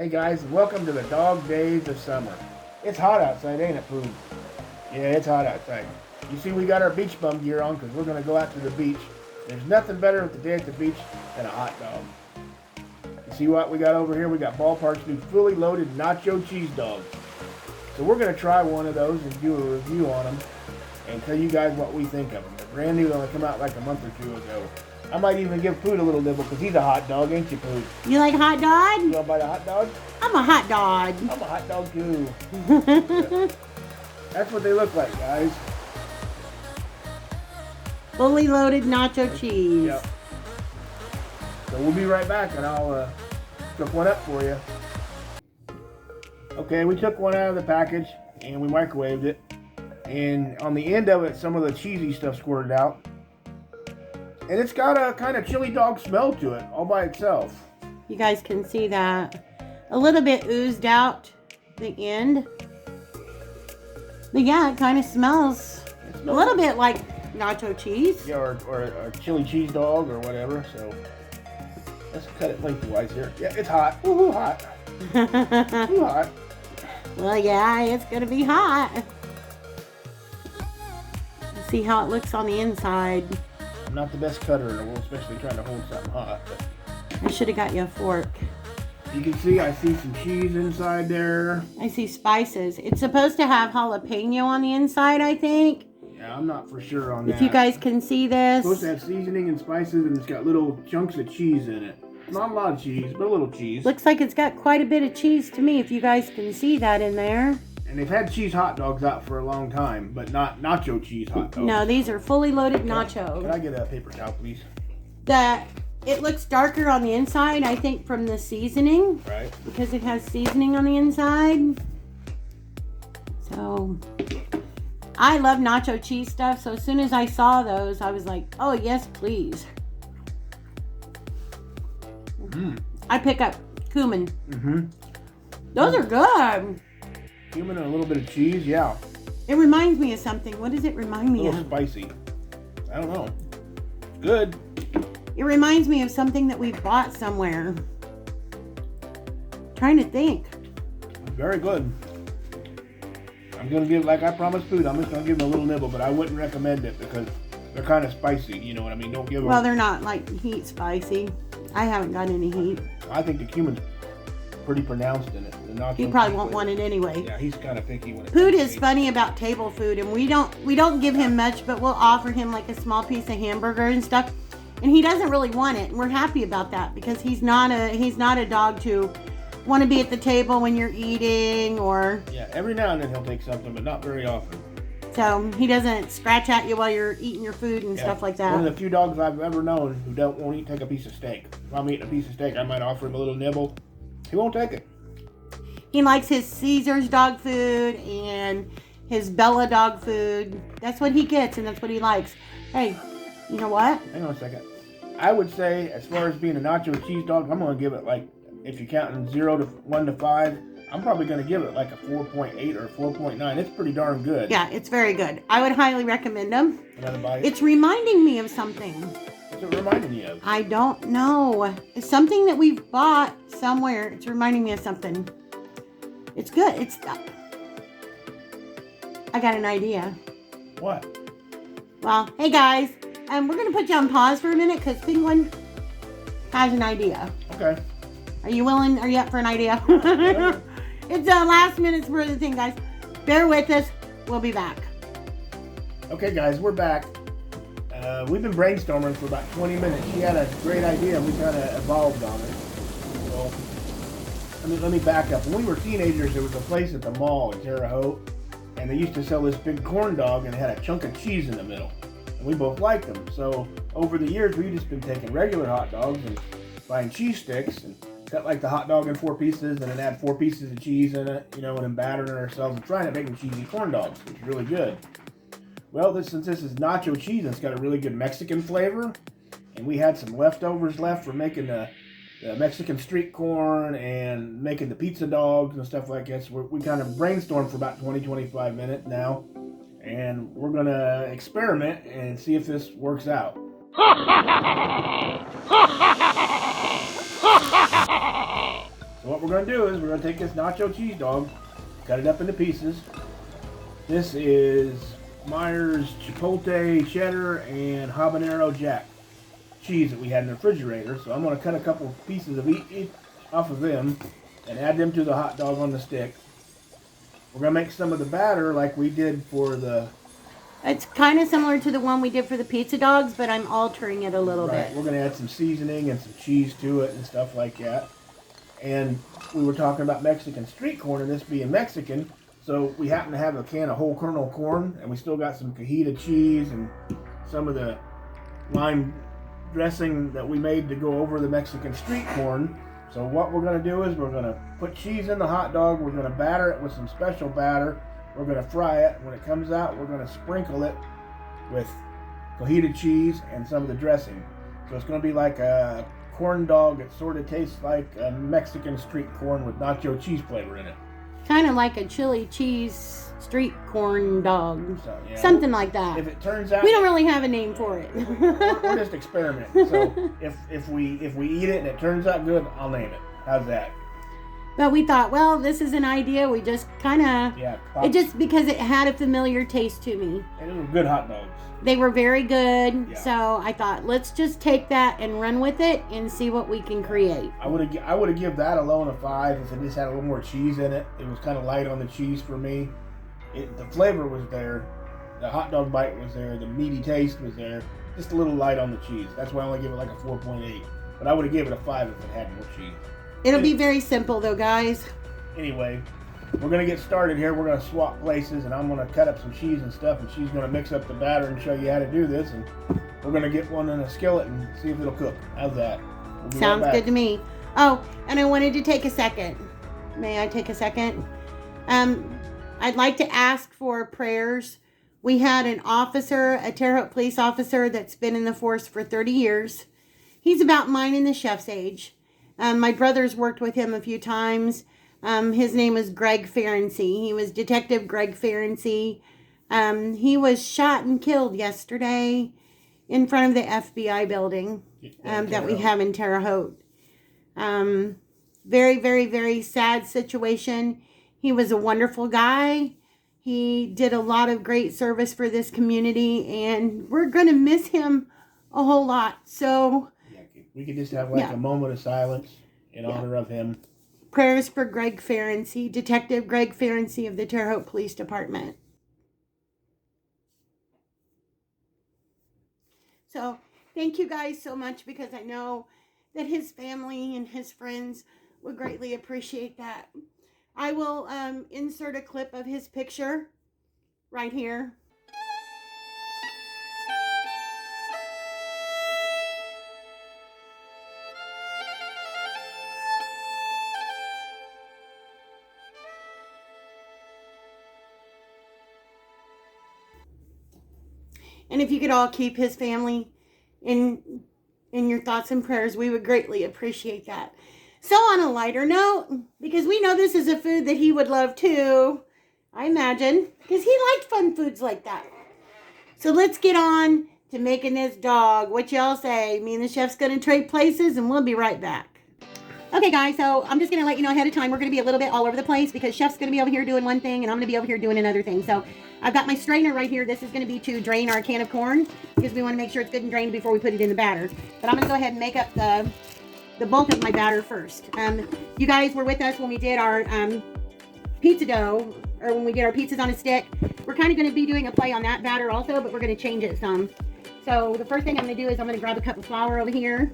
Hey guys, welcome to the dog days of summer. It's hot outside, ain't it, Pooh? Yeah, it's hot outside. You see, we got our beach bum gear on because we're going to go out to the beach. There's nothing better with the day at the beach than a hot dog. You see what we got over here? We got Ballpark's new fully loaded nacho cheese dogs. So we're going to try one of those and do a review on them and tell you guys what we think of them. They're brand new, they only come out like a month or two ago. I might even give Pooh a little nibble because he's a hot dog, ain't you, Pooh? You like hot dog? You want to bite a hot dog? I'm a hot dog. I'm a hot dog too. That's what they look like, guys. Fully loaded nacho cheese. Yep. So we'll be right back and I'll cook one up for you. Okay, we took one out of the package and we microwaved it. And on the end of it, some of the cheesy stuff squirted out. And it's got a kind of chili dog smell to it all by itself. You guys can see that. A little bit oozed out the end. But yeah, it kind of smells a little bit like nacho cheese. Yeah, or a chili cheese dog or whatever. So let's cut it lengthwise here. Yeah, it's hot. Woohoo, hot. Woohoo, hot. Well, yeah, it's going to be hot. Let's see how it looks on the inside. I'm not the best cutter in the world, especially trying to hold something hot. But I should have got you a fork. you can see I see some cheese inside there. I see spices. It's supposed to have jalapeno on the inside, I think. Yeah, I'm not for sure on that. If you guys can see this. It's supposed to have seasoning and spices, and it's got little chunks of cheese in it. Not a lot of cheese, but a little cheese. Looks like it's got quite a bit of cheese to me, if you guys can see that in there. And they've had cheese hot dogs out for a long time, but not nacho cheese hot dogs. No, these are fully loaded nachos. Can I get a paper towel, please? It looks darker on the inside, I think, from the seasoning. Right. Because it has seasoning on the inside. So, I love nacho cheese stuff. So, as soon as I saw those, I was like, oh, yes, please. I pick up cumin. Those are good. Cumin and a little bit of cheese, yeah. It reminds me of something. What does it remind me A little of? spicy. I don't know. Good. It reminds me of something that we bought somewhere. Trying to think. Very good. I'm going to give, like I promised Food, I'm just going to give them a little nibble, but I wouldn't recommend it because they're kind of spicy, you know what I mean? Don't give them... Well, they're not like heat spicy. I haven't got any heat. I think the cumin's pretty pronounced in it. He probably won't want it anyway. Yeah, he's kind of picky when it Food comes to is meat. funny about table food, and we don't give him much, but we'll offer him like a small piece of hamburger and stuff, and he doesn't really want it, and we're happy about that because he's not a dog to want to be at the table when you're eating, or Yeah, every now and then he'll take something, but not very often. so he doesn't scratch at you while you're eating your food and stuff like that. One of the few dogs I've ever known who won't take a piece of steak. If I'm eating a piece of steak, I might offer him a little nibble. He won't take it. He likes his Caesar's dog food and his Bella dog food. That's what he gets, and that's what he likes. Hey, you know what? Hang on a second. I would say, as far as being a nacho cheese dog, I'm going to give it like, if you're counting 1 to 5, I'm probably going to give it like a 4.8 or a 4.9. It's pretty darn good. Yeah, it's very good. I would highly recommend them. Another bite? It's reminding me of something. What's it reminding you of? I don't know. It's something that we've bought somewhere. It's reminding me of something. It's good. I got an idea. What? Well, hey guys, we're going to put you on pause for a minute because Penguin has an idea. Okay. Are you willing? Are you up for an idea? It's a last minute sort of thing, guys. Bear with us. We'll be back. Okay, guys, we're back. We've been brainstorming for about 20 minutes. She had a great idea, and we kind of evolved on it. So, let me back up. When we were teenagers, there was a place at the mall in Terre Haute, and they used to sell this big corn dog, and it had a chunk of cheese in the middle. And we both liked them. So, over the years, we've just been taking regular hot dogs and buying cheese sticks, and cut like the hot dog in 4 pieces, and then add 4 pieces of cheese in it, you know, and then battering it ourselves and trying to make them cheesy corn dogs, which is really good. Well, since this is nacho cheese, it's got a really good Mexican flavor, and we had some leftovers left from making the Mexican street corn and making the pizza dogs and stuff like that. So we kind of brainstormed for about 20-25 minutes now, and we're going to experiment and see if this works out. So what we're going to do is we're going to take this nacho cheese dog, cut it up into pieces. This is Meyer's Chipotle Cheddar and Habanero Jack cheese that we had in the refrigerator. So I'm going to cut a couple pieces of each off of them and add them to the hot dog on the stick. We're going to make some of the batter like we did for the... It's kind of similar to the one we did for the pizza dogs, but I'm altering it a little bit. We're going to add some seasoning and some cheese to it and stuff like that. And we were talking about Mexican street corn, and this being Mexican, so we happen to have a can of whole kernel corn, and we still got some cajita cheese and some of the lime dressing that we made to go over the Mexican street corn. So what we're going to do is we're going to put cheese in the hot dog. We're going to batter it with some special batter. We're going to fry it. When it comes out, we're going to sprinkle it with cajita cheese and some of the dressing. So it's going to be like a corn dog. It sort of tastes like a Mexican street corn with nacho cheese flavor in it. Kind of like a chili cheese street corn dog. So, yeah, something like that. If it turns out... We don't really have a name for it. we're just experimenting. So if we eat it and it turns out good, I'll name it. How's that? But we thought, well, this is an idea. We just kind of... Yeah. It just because it had a familiar taste to me. And it was good hot dogs. They were very good. Yeah. So I thought, let's just take that and run with it and see what we can create. I would have given that alone a 5 if it just had a little more cheese in it. It was kind of light on the cheese for me. The flavor was there. The hot dog bite was there. The meaty taste was there. Just a little light on the cheese. That's why I only give it like a 4.8. But I would have given it a 5 if it had more cheese. It'll be very simple though, guys. Anyway, we're going to get started here. We're going to swap places, and I'm going to cut up some cheese and stuff, and she's going to mix up the batter and show you how to do this, and we're going to get one in a skillet and see if it'll cook. How's that? We'll be Sounds right back. good to me. Oh, and I wanted to take a second. May I take a second? I'd like to ask for prayers. We had an officer, a Terre Haute police officer that's been in the force for 30 years. He's about mine and the chef's age. My brother's worked with him a few times. His name is Greg Ferency. He was Detective Greg Ferency. He was shot and killed yesterday in front of the FBI building that we have in Terre Haute. Very, very, very sad situation. He was a wonderful guy. He did a lot of great service for this community, and we're going to miss him a whole lot. So... we could just have like a moment of silence in honor of him. Prayers for Greg Ferency, Detective Greg Ferency of the Terre Haute Police Department. So, thank you guys so much, because I know that his family and his friends would greatly appreciate that. I will insert a clip of his picture right here. And if you could all keep his family in your thoughts and prayers, we would greatly appreciate that. So on a lighter note, because we know this is a food that he would love too, I imagine, because he liked fun foods like that. So let's get on to making this dog. What y'all say? Me and the chef's going to trade places, and we'll be right back. Okay, guys, so I'm just going to let you know ahead of time, we're going to be a little bit all over the place, because chef's going to be over here doing one thing, and I'm going to be over here doing another thing. So I've got my strainer right here. This is going to be to drain our can of corn, because we want to make sure it's good and drained before we put it in the batter. But I'm going to go ahead and make up the bulk of my batter first. You guys were with us when we did our pizza dough, or when we did our pizzas on a stick. We're kind of going to be doing a play on that batter also, but we're going to change it some. So the first thing I'm going to do is I'm going to grab a cup of flour over here.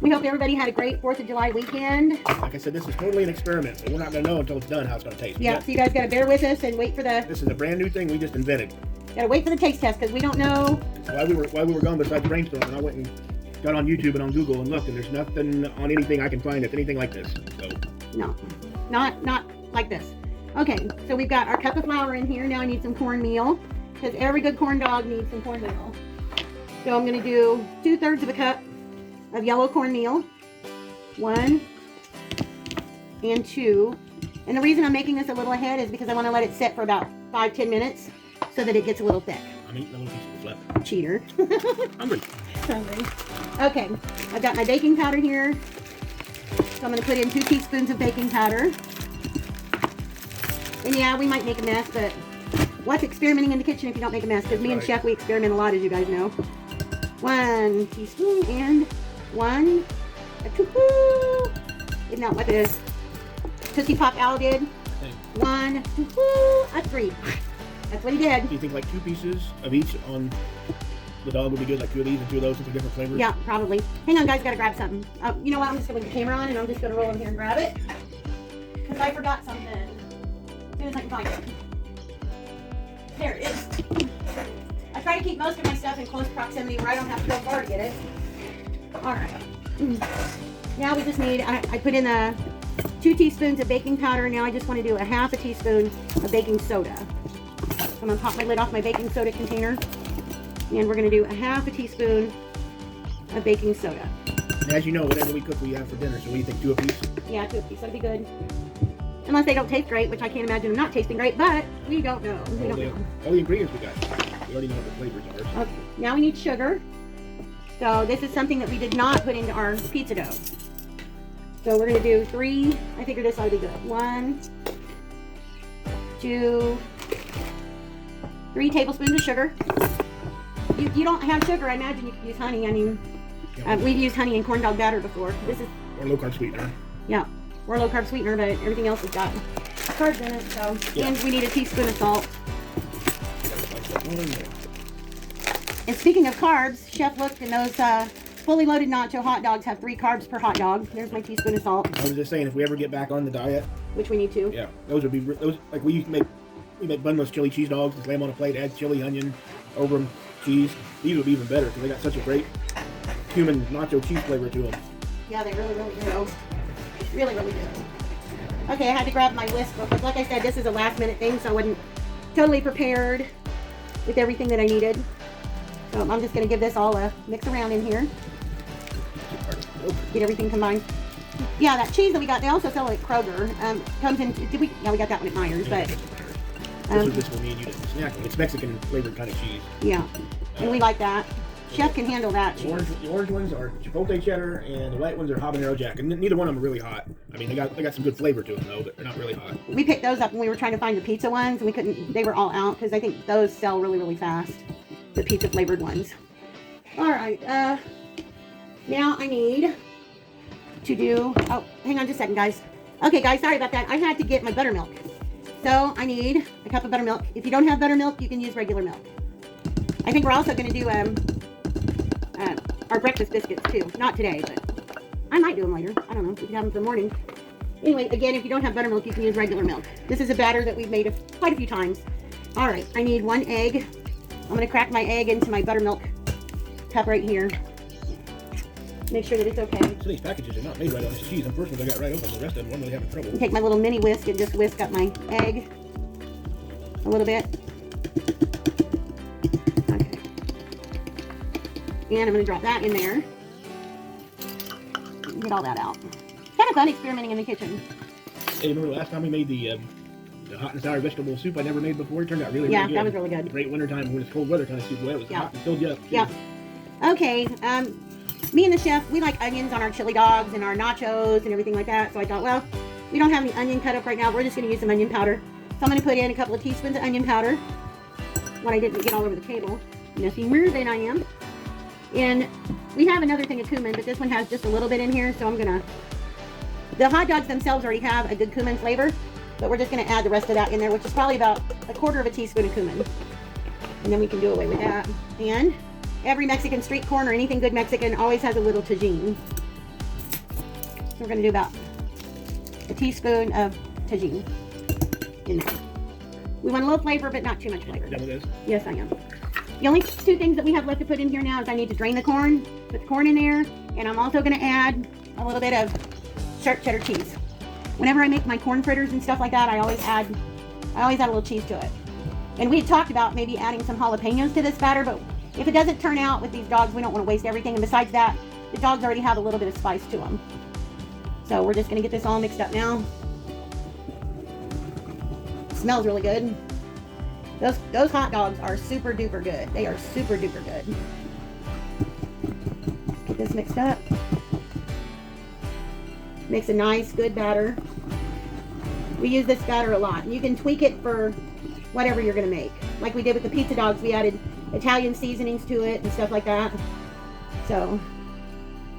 We hope everybody had a great 4th of July weekend. Like I said, this is totally an experiment, so we're not going to know until it's done how it's going to taste. Yeah, so you guys got to bear with us and wait for the... This is a brand new thing we just invented. Got to wait for the taste test, because we don't know... While we were gone besides brainstorming, I went and got on YouTube and on Google and looked, and there's nothing on anything I can find that's anything like this. So no, not like this. Okay, so we've got our cup of flour in here. Now I need some cornmeal, because every good corn dog needs some cornmeal. So I'm going to do 2/3 of a cup of yellow cornmeal. 1 and 2. And the reason I'm making this a little ahead is because I want to let it sit for about 5-10 minutes so that it gets a little thick. I'm eating a little piece of left. Cheater. Hungry. Okay, I've got my baking powder here. So I'm going to put in 2 teaspoons of baking powder. And yeah, we might make a mess, but what's experimenting in the kitchen if you don't make a mess? Because me and Chef, we experiment a lot, as you guys know. 1 teaspoon and 1. Isn't that what it is? Tootsie Pop Al did. 1, 3. That's what he did. Do you think like 2 pieces of each on the dog would be good? Like 2 of these and 2 of those with different flavors? Yeah, probably. Hang on, guys, gotta grab something. You know what? I'm just gonna put the camera on and I'm just gonna roll in here and grab it. Because I forgot something. As soon as I can find it. There it is. I try to keep most of my stuff in close proximity where I don't have to go far to get it. Alright. Now we just need, I put in 2 teaspoons of baking powder. Now I just want to do a 1/2 teaspoon of baking soda. So I'm going to pop my lid off my baking soda container. And we're going to do a 1/2 teaspoon of baking soda. And as you know, whatever we cook, we have for dinner. So what do you think, 2 apiece? Yeah, 2 apiece. That'd be good. Unless they don't taste great, which I can't imagine them not tasting great, but we don't know. We don't know. All the ingredients we got. We already know what the flavors are. Okay, now we need sugar. So this is something that we did not put into our pizza dough. So we're going to do 3. I figure this ought to be good. 1, 2, 3 tablespoons of sugar. You don't have sugar, I imagine you could use honey. I mean, we've used honey in corn dog batter before. This is or low carb sweetener. Yeah, or low carb sweetener, but everything else has got carbs in it. So, and we need a teaspoon of salt. And speaking of carbs, Chef looked and those fully loaded nacho hot dogs have 3 carbs per hot dog. There's my teaspoon of salt. I was just saying, if we ever get back on the diet, which we need to. Yeah, those would be like we make bunless chili cheese dogs. Just lay them on a plate, add chili, onion, over them, cheese. These would be even better because they got such a great cumin nacho cheese flavor to them. Yeah, they really, really do. Really, really do. Okay, I had to grab my whisk because, like I said, this is a last-minute thing, so I wasn't totally prepared with everything that I needed. So I'm just going to give this all a mix around in here. Get everything combined. Yeah, that cheese that we got, they also sell it at Kroger. Comes in, yeah, we got that one at Myers, but... this will me and you didn't snack. It's Mexican flavored kind of cheese. Yeah, and we like that. Chef can handle that cheese. The orange ones are chipotle cheddar, and the white ones are habanero jack. And neither one of them are really hot. I mean, they got some good flavor to them though, but they're not really hot. We picked those up when we were trying to find the pizza ones, and we couldn't. They were all out because I think those sell really, really fast. The pizza flavored ones. All right. Now I need to do. Oh, hang on just a second, guys. Okay, guys, sorry about that. I had to get my buttermilk. So I need a cup of buttermilk. If you don't have buttermilk, you can use regular milk. I think we're also going to do our breakfast biscuits too. Not today, but I might do them later. I don't know. We can have them for the morning. Anyway, again, if you don't have buttermilk, you can use regular milk. This is a batter that we've made quite a few times. All right, I need 1 egg. I'm going to crack my egg into my buttermilk cup right here. Make sure that it's okay. So these packages are not made right on this cheese. The first ones I got right open. The rest of them I'm really having trouble. Take my little mini whisk and just whisk up my egg a little bit. Okay. And I'm going to drop that in there. Get all that out. Kind of fun experimenting in the kitchen. Hey, remember the last time we made the hot and sour vegetable soup I never made before? It turned out really, really good. Yeah, that was really good. Great wintertime when it's cold weather kind of soup. Well, it was hot and filled you up. Yeah. Okay. Me and the chef, we like onions on our chili dogs and our nachos and everything like that. So I thought, well, we don't have any onion cut up right now. We're just going to use some onion powder. So I'm going to put in a couple of teaspoons of onion powder. When I didn't get all over the table. Messier than I am. And we have another thing of cumin, but this one has just a little bit in here. So I'm going to... The hot dogs themselves already have a good cumin flavor. But we're just going to add the rest of that in there, which is probably about 1/4 teaspoon of cumin. And then we can do away with that. And every Mexican street corn or anything good Mexican always has a little tagine. So we're going to do about a teaspoon of tagine in there. We want a little flavor, but not too much flavor. Done with this? Yes, I am. The only 2 things that we have left to put in here now is I need to drain the corn, put the corn in there, and I'm also going to add a little bit of sharp cheddar cheese. Whenever I make my corn fritters and stuff like that, I always add a little cheese to it. And we had talked about maybe adding some jalapenos to this batter, but if it doesn't turn out with these dogs, we don't want to waste everything. And besides that, the dogs already have a little bit of spice to them. So we're just going to get this all mixed up now. It smells really good. Those hot dogs are super duper good. They are super duper good. Get this mixed up. Makes a nice, good batter. We use this batter a lot. You can tweak it for whatever you're gonna make. Like we did with the pizza dogs, we added Italian seasonings to it and stuff like that. So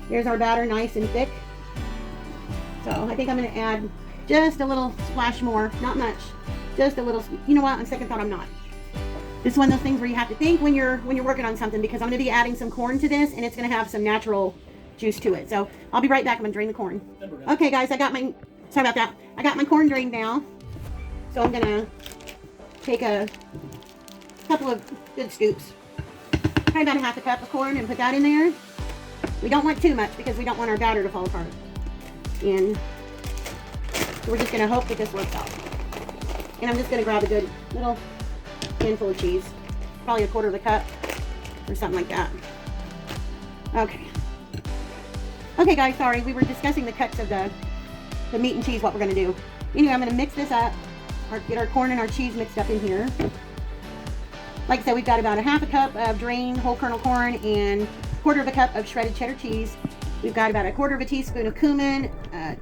here's our batter, nice and thick. So I think I'm gonna add just a little splash more, not much, just a little. You know what? On second thought, I'm not. This is one of those things where you have to think when you're working on something, because I'm gonna be adding some corn to this, and it's gonna have some natural juice to it. So I'll be right back. I'm gonna drain the corn. Okay, guys, I got my. Sorry about that. I got my corn drained now. So I'm gonna take a couple of good scoops, probably about a half a cup of corn, and put that in there. We don't want too much because we don't want our batter to fall apart. And we're just gonna hope that this works out. And I'm just gonna grab a good little handful of cheese, probably a quarter of a cup or something like that. Okay. Okay, guys, sorry, we were discussing the cuts of the meat and cheese, what we're gonna do. Anyway, I'm gonna mix this up, or get our corn and our cheese mixed up in here. Like I said, we've got about a half a cup of drained whole kernel corn and a quarter of a cup of shredded cheddar cheese. We've got about a quarter of a teaspoon of cumin,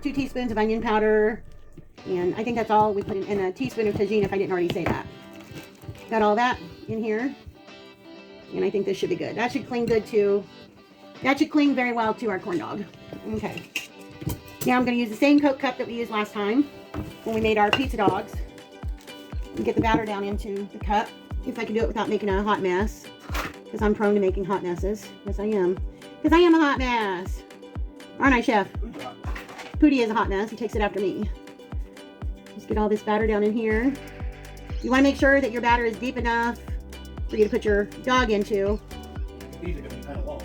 2 teaspoons of onion powder, and I think that's all we put in, and a teaspoon of tagine if I didn't already say that. Got all that in here, and I think this should be good. That should cling good too. That should cling very well to our corn dog. Okay. Now I'm going to use the same Coke cup that we used last time when we made our pizza dogs, and get the batter down into the cup. If I can do it without making a hot mess, because I'm prone to making hot messes. Yes, I am. Because I am a hot mess. Aren't I, Chef? Pootie is a hot mess. He takes it after me. Just get all this batter down in here. You want to make sure that your batter is deep enough for you to put your dog into. These are going to be kind of long.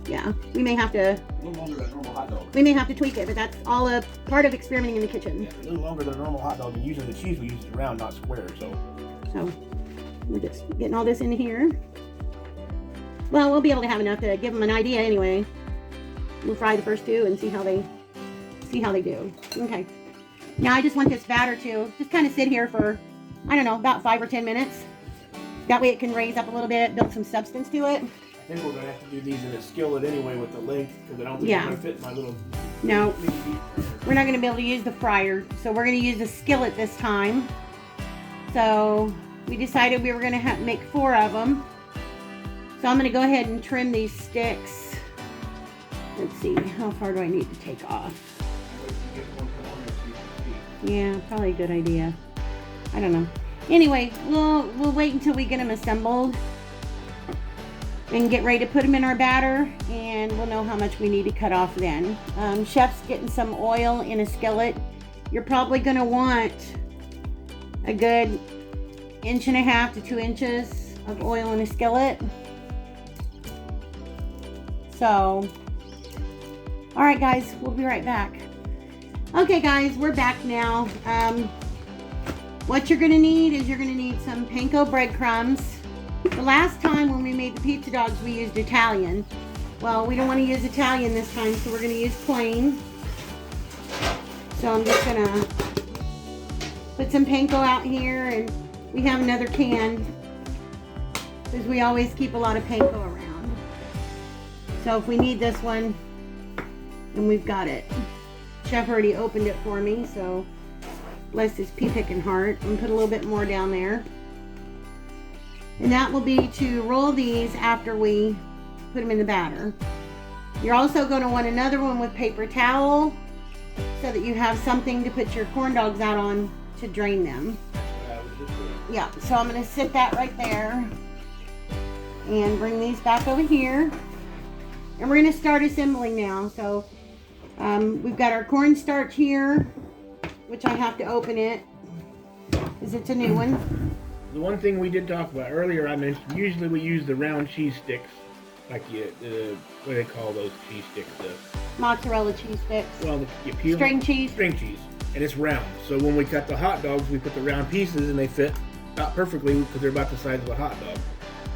Yeah, we may have to. A little longer than a normal hot dog. We may have to tweak it, but that's all a part of experimenting in the kitchen. Yeah, a little longer than a normal hot dog, and usually the cheese we use is round, not square. So we're just getting all this in here. Well, we'll be able to have enough to give them an idea anyway. We'll fry the first two and see how they do. Okay. Now I just want this batter to just kind of sit here for, I don't know, about 5 or 10 minutes. That way it can raise up a little bit, build some substance to it. I think we're going to have to do these in a skillet anyway with the length, because I don't think it's going to fit my little... No, we're not going to be able to use the fryer, so we're going to use the skillet this time. So we decided we were going to make 4 of them. So I'm going to go ahead and trim these sticks. Let's see, how far do I need to take off? Yeah, probably a good idea. I don't know. Anyway, we'll wait until we get them assembled and get ready to put them in our batter, and we'll know how much we need to cut off then. Chef's getting some oil in a skillet. You're probably going to want a good 1.5 to 2 inches of oil in a skillet. So, all right, guys, we'll be right back. Okay, guys, we're back now. What you're gonna need is you're gonna need some panko breadcrumbs. The last time when we made the pizza dogs, we used Italian. Well, we don't want to use Italian this time, so we're gonna use plain. So I'm just gonna put some panko out here, and we have another can because we always keep a lot of panko around. So if we need this one, and we've got it. Chef already opened it for me, so bless his pea-picking heart. I'm gonna put a little bit more down there. And that will be to roll these after we put them in the batter. You're also going to want another one with paper towel so that you have something to put your corn dogs out on to drain them. Yeah, so I'm going to sit that right there and bring these back over here. And we're going to start assembling now. So we've got our cornstarch here, which I have to open it because it's a new one. The one thing we did talk about earlier, I mentioned, usually we use the round cheese sticks, like what do they call those cheese sticks? Mozzarella cheese sticks. Well, you peel string cheese. String cheese, and it's round. So when we cut the hot dogs, we put the round pieces, and they fit about perfectly because they're about the size of a hot dog.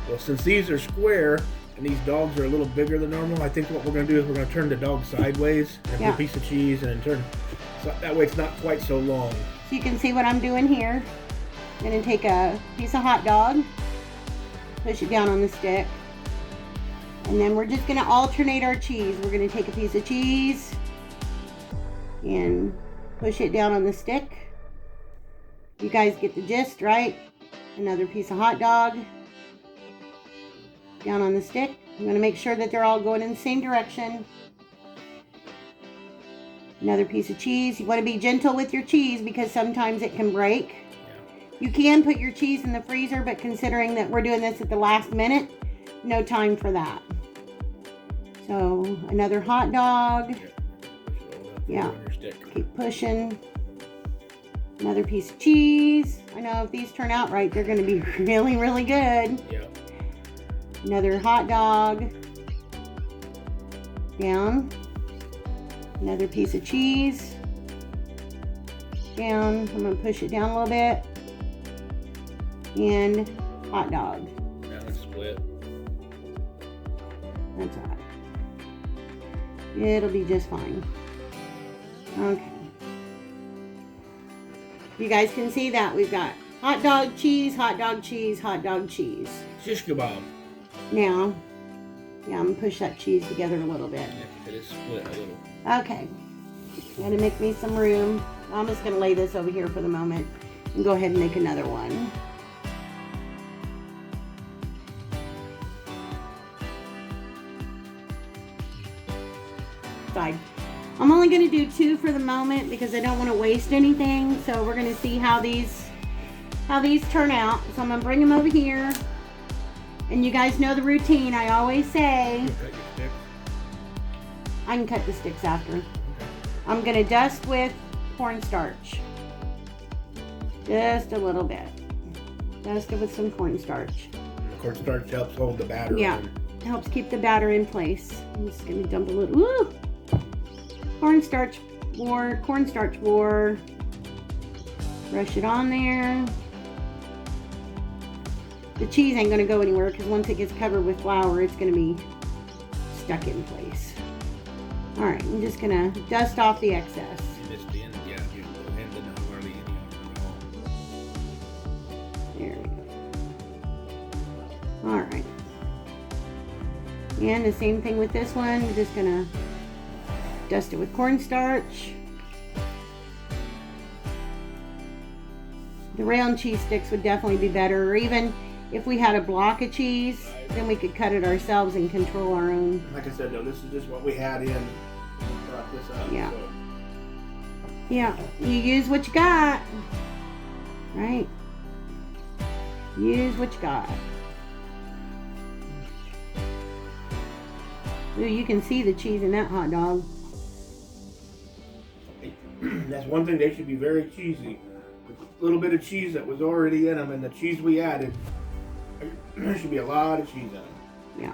Well, since these are square and these dogs are a little bigger than normal, I think what we're going to do is we're going to turn the dog sideways and put a piece of cheese and then turn, so that way it's not quite so long. So you can see what I'm doing here. I'm going to take a piece of hot dog, push it down on the stick, and then we're just going to alternate our cheese. We're going to take a piece of cheese, and push it down on the stick. You guys get the gist, right? Another piece of hot dog down on the stick. I'm going to make sure that they're all going in the same direction. Another piece of cheese. You want to be gentle with your cheese because sometimes it can break. Yeah. You can put your cheese in the freezer, but considering that we're doing this at the last minute, no time for that. So another hot dog. Yeah. Keep pushing. Another piece of cheese. I know if these turn out right, they're going to be really, really good. Yep. Another hot dog. Down. Another piece of cheese. Down. I'm going to push it down a little bit. And hot dog. Now it's split. That's all right. It'll be just fine. Okay. You guys can see that we've got hot dog cheese, hot dog cheese, hot dog cheese. Shish kebab. Now, yeah, I'm going to push that cheese together a little bit. Yeah, it is split a little. Okay. Got to make me some room. I'm just going to lay this over here for the moment and go ahead and make another one. Side. I'm only going to do 2 for the moment because I don't want to waste anything. So we're going to see how these turn out. So I'm going to bring them over here. And you guys know the routine. I always say, cut your sticks. I can cut the sticks after. Okay. I'm going to dust with cornstarch. Just a little bit. Dust it with some cornstarch. The cornstarch helps hold the batter. Yeah, in. Helps keep the batter in place. I'm just going to dump a little. Woo! Cornstarch war. Brush it on there. The cheese ain't going to go anywhere because once it gets covered with flour, it's going to be stuck in place. All right, I'm just going to dust off the excess. You missed the end. Yeah, you go ahead and know where the end. There we go. All right. And the same thing with this one. We're just going to dust it with cornstarch. The round cheese sticks would definitely be better, or even if we had a block of cheese, then we could cut it ourselves and control our own. Like I said, though, this is just what we had in. We brought this up. Yeah. So. Yeah, you use what you got, right? Use what you got. Ooh, you can see the cheese in that hot dog. That's one thing, they should be very cheesy. With a little bit of cheese that was already in them and the cheese we added, there should be a lot of cheese in them. Yeah.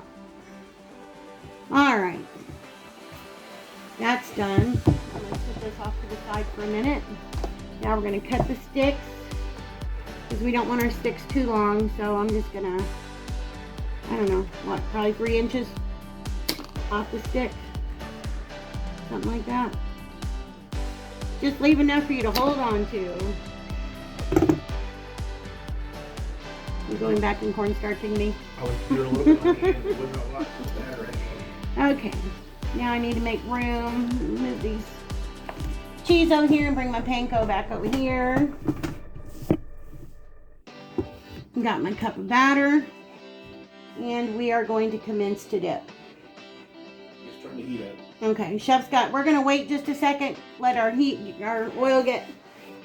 All right. That's done. I'm going to put this off to the side for a minute. Now we're going to cut the sticks because we don't want our sticks too long. So I'm just going to, I don't know, what, probably 3 inches off the stick. Something like that. Just leave enough for you to hold on to. You going back and cornstarching me? I was doing a little bit on the end. It wasn't a lot of batter anyway. Okay. Now I need to make room. Move these cheese over here and bring my panko back over here. Got my cup of batter. And we are going to commence to dip. Just trying to heat up. Okay, Chef's got, we're going to wait just a second, let our oil get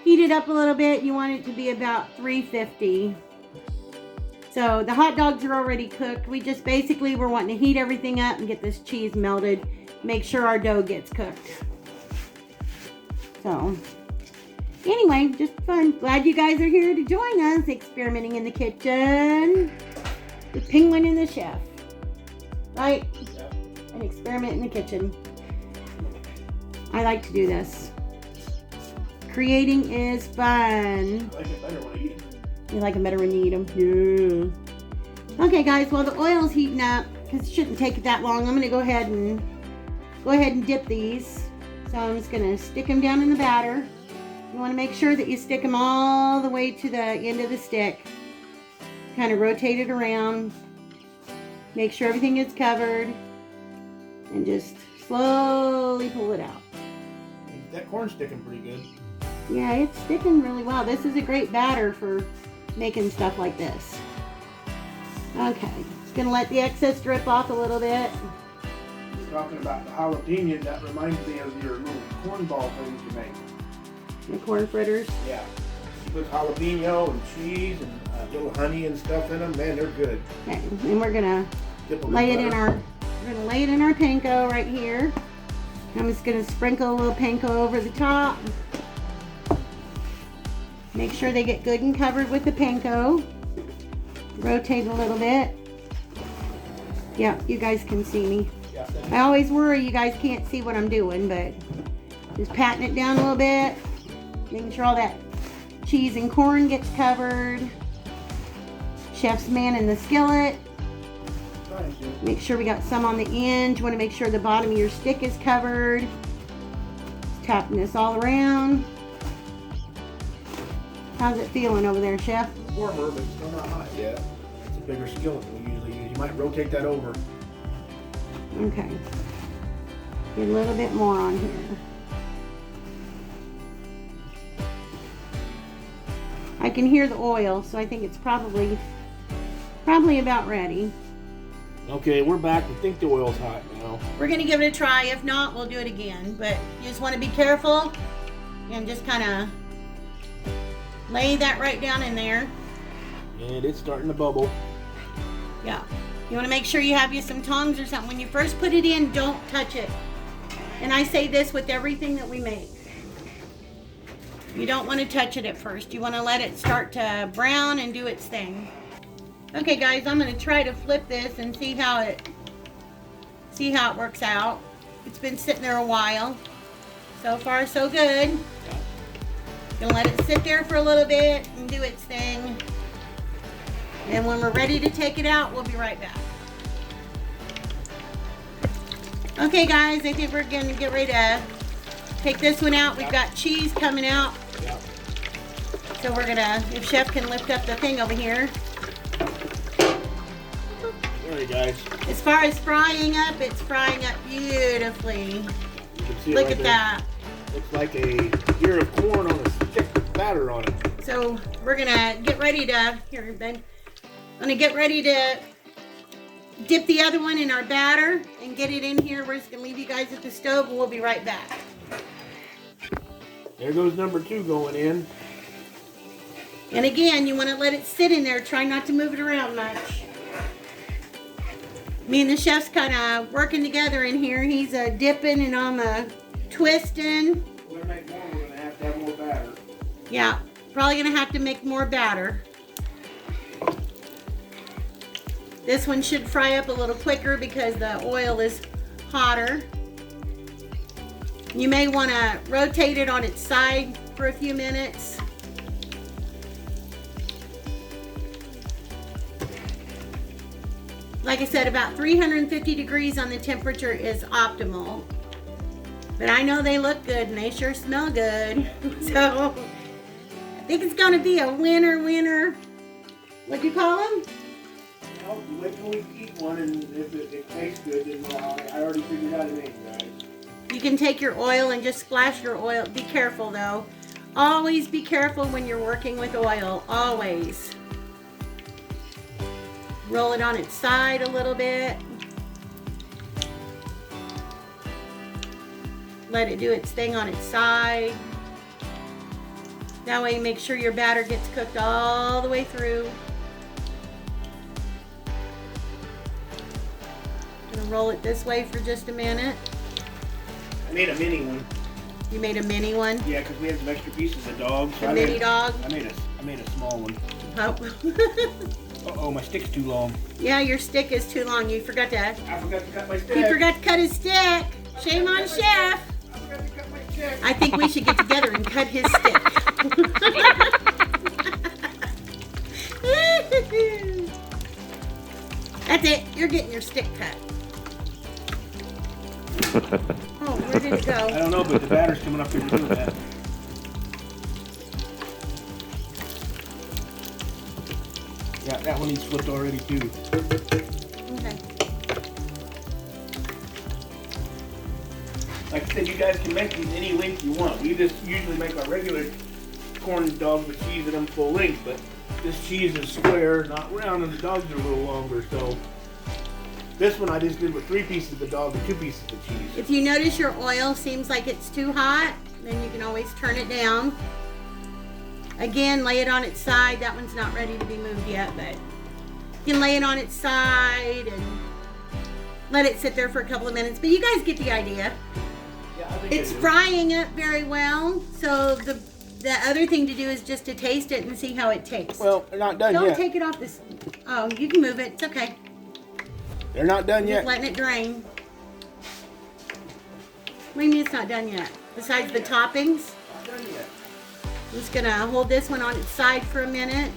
heated up a little bit. You want it to be about 350. So the hot dogs are already cooked. We just basically, we're wanting to heat everything up and get this cheese melted. Make sure our dough gets cooked. So, anyway, just fun. Glad you guys are here to join us, experimenting in the kitchen. The penguin and the chef. Right? Yep. An experiment in the kitchen. I like to do this. Creating is fun. I like it better when I eat it. You like them better when you eat them? Yeah. Okay, guys. Well, the oil's heating up because it shouldn't take it that long. I'm going to go ahead and dip these. So I'm just going to stick them down in the batter. You want to make sure that you stick them all the way to the end of the stick. Kind of rotate it around. Make sure everything is covered. And just slowly pull it out. That corn's sticking pretty good. Yeah, it's sticking really well. This is a great batter for making stuff like this. Okay, just gonna let the excess drip off a little bit. You're talking about the jalapeno. That reminds me of your little cornball things you make. The corn fritters. Yeah. You put jalapeno and cheese and little honey and stuff in them. Man, they're good. Okay, and we're gonna Dip 'em lay it butter. in our. We're gonna lay it in our panko right here. I'm just gonna sprinkle a little panko over the top. Make sure they get good and covered with the panko. Rotate a little bit. Yeah, you guys can see me. Yeah. I always worry you guys can't see what I'm doing, but just patting it down a little bit. Making sure all that cheese and corn gets covered. Chef's man in the skillet. Thank you. Make sure we got some on the end. You want to make sure the bottom of your stick is covered. Just tapping this all around. How's it feeling over there, Chef? Warmer, but still not hot yet. It's a bigger skillet than we usually use. You might rotate that over. Okay. Get a little bit more on here. I can hear the oil, so I think it's probably about ready. Okay, we're back. We think the oil's hot now. We're gonna give it a try. If not, we'll do it again. But you just want to be careful and just kind of lay that right down in there. And it's starting to bubble. Yeah. You want to make sure you have you some tongs or something. When you first put it in, don't touch it. And I say this with everything that we make. You don't want to touch it at first. You want to let it start to brown and do its thing. Okay, guys, I'm going to try to flip this and see how it works out. It's been sitting there a while. So far, so good. Gonna let it sit there for a little bit and do its thing. And when we're ready to take it out, we'll be right back. Okay, guys, I think we're gonna get ready to take this one out. We've got cheese coming out. So we're gonna, if Chef can lift up the thing over here. There you guys. As far as frying up, it's frying up beautifully. You can see it Look right at there. that. Looks like a ear of corn on a stick with batter on it. So we're gonna get ready to, here Ben, I'm gonna get ready to dip the other one in our batter and get it in here. We're just gonna leave you guys at the stove and we'll be right back. There goes number 2 going in. And again, you wanna let it sit in there. Try not to move it around much. Me and the chef's kind of working together in here. He's dipping and I'm twisting. We're gonna make more. We're gonna have more batter. Yeah, probably gonna have to make more batter. This one should fry up a little quicker because the oil is hotter. You may want to rotate it on its side for a few minutes. Like I said, about 350 degrees on the temperature is optimal. But I know they look good and they sure smell good. So I think it's going to be a winner. What'd you call them? Well, wait till we eat one, and if it tastes good, then I already figured out a name, guys. You can take your oil and just splash your oil. Be careful though. Always be careful when you're working with oil. Always. Roll it on its side a little bit. Let it do its thing on its side. That way, make sure your batter gets cooked all the way through. Gonna roll it this way for just a minute. I made a mini one. You made a mini one? Yeah, because we had some extra pieces of dog. So A mini dog? I made a small one. Oh. Uh-oh, my stick's too long. Yeah, your stick is too long. You forgot to. I forgot to cut my stick. He forgot to cut his stick. Shame on Chef. I forgot to cut my stick. I think we should get together and cut his stick. That's it. You're getting your stick cut. Oh, where did it I go? don't know, but the batter's coming up here to do that. Yeah, that one needs flipped already too. Okay. Like I said, you guys can make these any length you want. We just usually make our regular corn dogs with cheese in them full length, but this cheese is square, not round, and the dogs are a little longer, so this one I just did with 3 pieces of dog and 2 pieces of cheese. If you notice your oil seems like it's too hot, then you can always turn it down. Again, lay it on its side. That one's not ready to be moved yet, but you can lay it on its side and let it sit there for a couple of minutes. But you guys get the idea. Yeah, I think It's frying up very well, so the other thing to do is just to taste it and see how it tastes. Well, they're not done Don't yet. take it off this. Oh, you can move it. It's okay. They're not done Just yet. letting it drain. What do you mean it's not done yet? Besides the toppings? Not done yet. I'm just gonna hold this one on its side for a minute.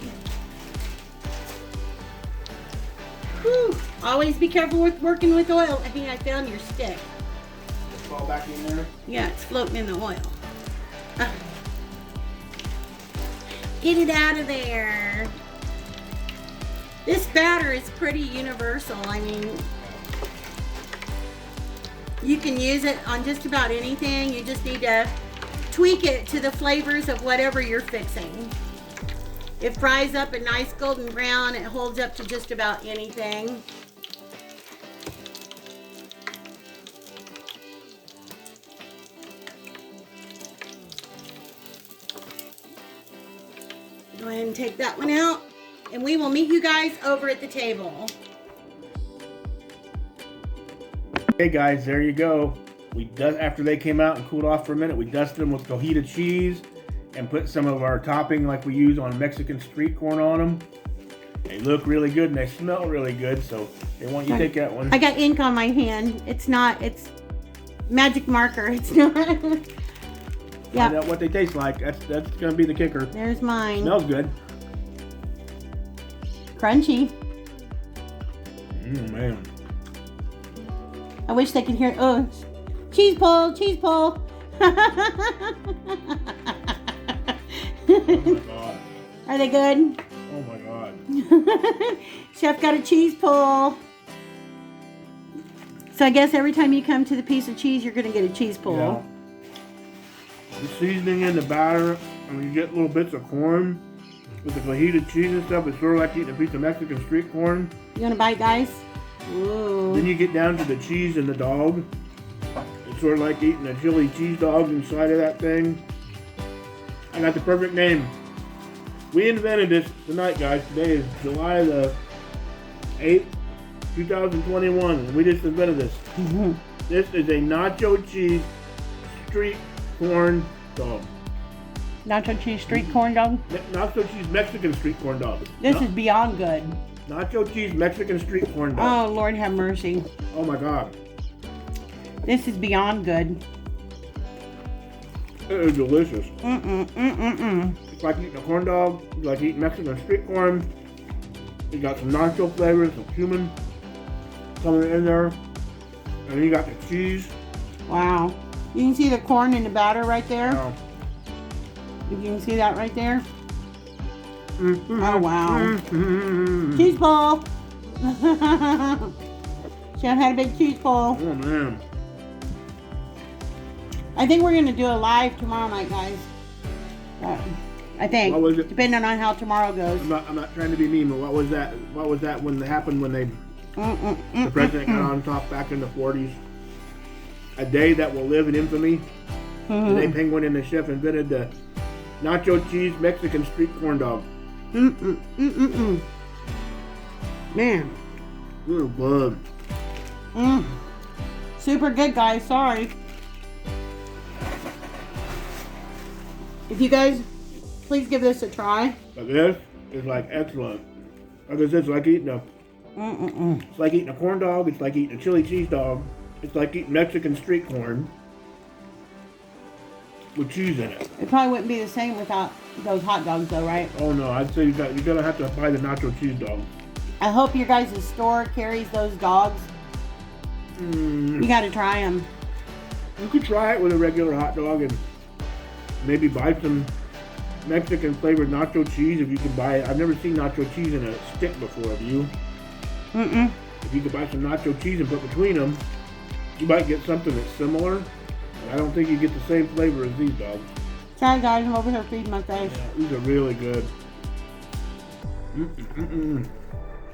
Whew. Always be careful with working with oil. I think I found your stick. Just fall back in there. Yeah, it's floating in the oil. Get it out of there. This batter is pretty universal. I mean, you can use it on just about anything. You just need to tweak it to the flavors of whatever you're fixing. It fries up a nice golden brown. It holds up to just about anything. Go ahead and take that one out, and we will meet you guys over at the table. Okay, guys, there you go. After they came out and cooled off for a minute, we dusted them with cojita cheese and put some of our topping like we use on Mexican street corn on them. They look really good and they smell really good, so they want you to take that one. I got ink on my hand. It's magic marker. It's not. Find Yeah, out what they taste like. That's gonna be the kicker. there's mine. Smells good. Crunchy. Man. I wish they could hear. Oh, cheese pull, cheese pull. Oh my god. Are they good? Oh my god. Chef got a cheese pull. So I guess every time you come to the piece of cheese, you're gonna get a cheese pull. Yeah. The seasoning in the batter, and you get little bits of corn with the fajita cheese and stuff. It's sort of like eating a piece of Mexican street corn. You wanna bite, guys? Ooh. Then you get down to the cheese and the dog. It's sort of like eating a chili cheese dog inside of that thing. I got the perfect name. We invented this tonight, guys. Today is July the 8th, 2021, and we just invented this. Mhm. This is a nacho cheese street corn dog. Nacho cheese street corn dog. Nacho cheese Mexican street corn dog. This is beyond good. Nacho cheese Mexican street corn dog. Oh, Lord have mercy. Oh my god. This is beyond good. It is delicious. Mm-mm. It's like eating a corn dog. It's like eating Mexican street corn. You got some nacho flavors, some cumin coming in there. And then you got the cheese. Wow. You can see the corn in the batter right there. Wow. You can see that right there. Mm-hmm. Oh, wow. Mm-hmm. Cheese pull. Chef had a big cheese pull. Oh man. I think we're going to do a live tomorrow night, guys. I think. What was it? Depending on how tomorrow goes. I'm not trying to be mean, but what was that? What was that when it happened when the president got on top back in the 40s? A day that will live in infamy. The day Penguin and the Chef invented the nacho cheese Mexican street corn dog. Man. Little bug. Super good, guys. Sorry. If you guys, please give this a try. But this is like excellent. Like I said, it's like eating it's like eating a corn dog. It's like eating a chili cheese dog. It's like eating Mexican street corn with cheese in it. It probably wouldn't be the same without those hot dogs, though, right? Oh no, I'd say you're gonna have to buy the nacho cheese dog. I hope your guys' store carries those dogs. You got to try them. You could try it with a regular hot dog and maybe buy some Mexican flavored nacho cheese if you can buy it. I've never seen nacho cheese in a stick before, have you? If you could buy some nacho cheese and put between them, you might get something that's similar. I don't think you get the same flavor as these dogs. Sorry guys, I'm over here feeding my face. Yeah, these are really good.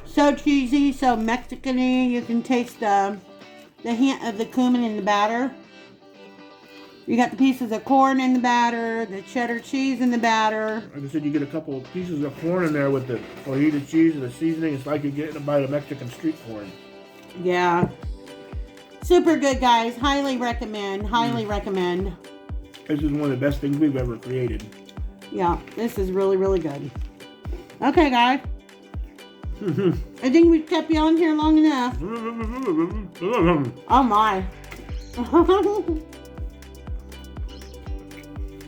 So cheesy, so Mexican-y. You can taste the hint of the cumin in the batter. You got the pieces of corn in the batter, the cheddar cheese in the batter. Like I said, you get a couple of pieces of corn in there with the fajita cheese and the seasoning. It's like you're getting a bite of Mexican street corn. Yeah. Super good, guys. Highly recommend. Highly recommend. This is one of the best things we've ever created. Yeah, this is really, really good. Okay, guys. I think we've kept you on here long enough. Oh, my.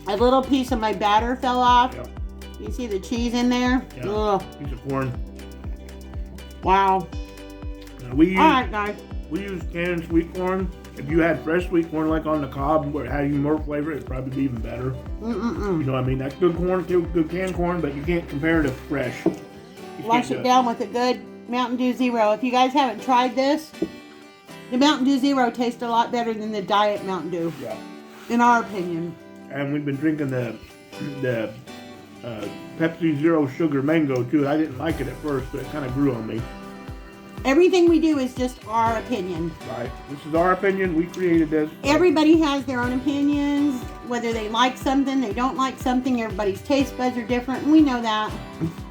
A little piece of my batter fell off. Yep. You see the cheese in there? Yeah. Ugh. Piece of corn. Wow. Now, we Alright, guys. use canned sweet corn. If you had fresh sweet corn like on the cob where it had even more flavor, it'd probably be even better. You know what I mean? That's good corn, good canned corn, but you can't compare it to fresh. Wash it down with a good Mountain Dew Zero. If you guys haven't tried this, the Mountain Dew Zero tastes a lot better than the Diet Mountain Dew. Yeah. In our opinion. And we've been drinking the Pepsi Zero Sugar Mango too. I didn't like it at first, but it kind of grew on me. Everything we do is just our opinion. Right. This is our opinion. We created this. Everybody has their own opinions, whether they like something, they don't like something. Everybody's taste buds are different, and we know that.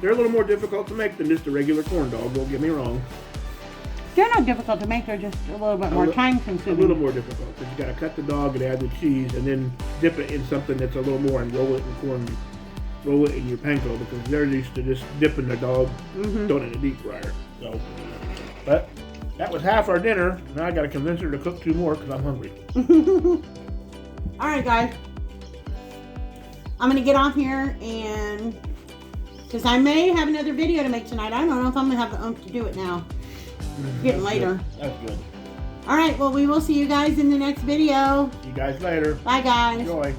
They're a little more difficult to make than just a regular corn dog, don't get me wrong. They're not difficult to make, they're just a little bit more time consuming. A little more difficult, because you got to cut the dog and add the cheese and then dip it in something that's a little more and roll it in corn, roll it in your panko, because they're used to just dipping the dog, throwing it in a deep fryer. So, but that was half our dinner. Now I got to convince her to cook 2 more because I'm hungry. All right, guys. I'm going to get off here and, because I may have another video to make tonight. I don't know if I'm going to have the oomph to do it now. Getting later. That's good. All right, well, we will see you guys in the next video. See you guys later. Bye, guys. Enjoy.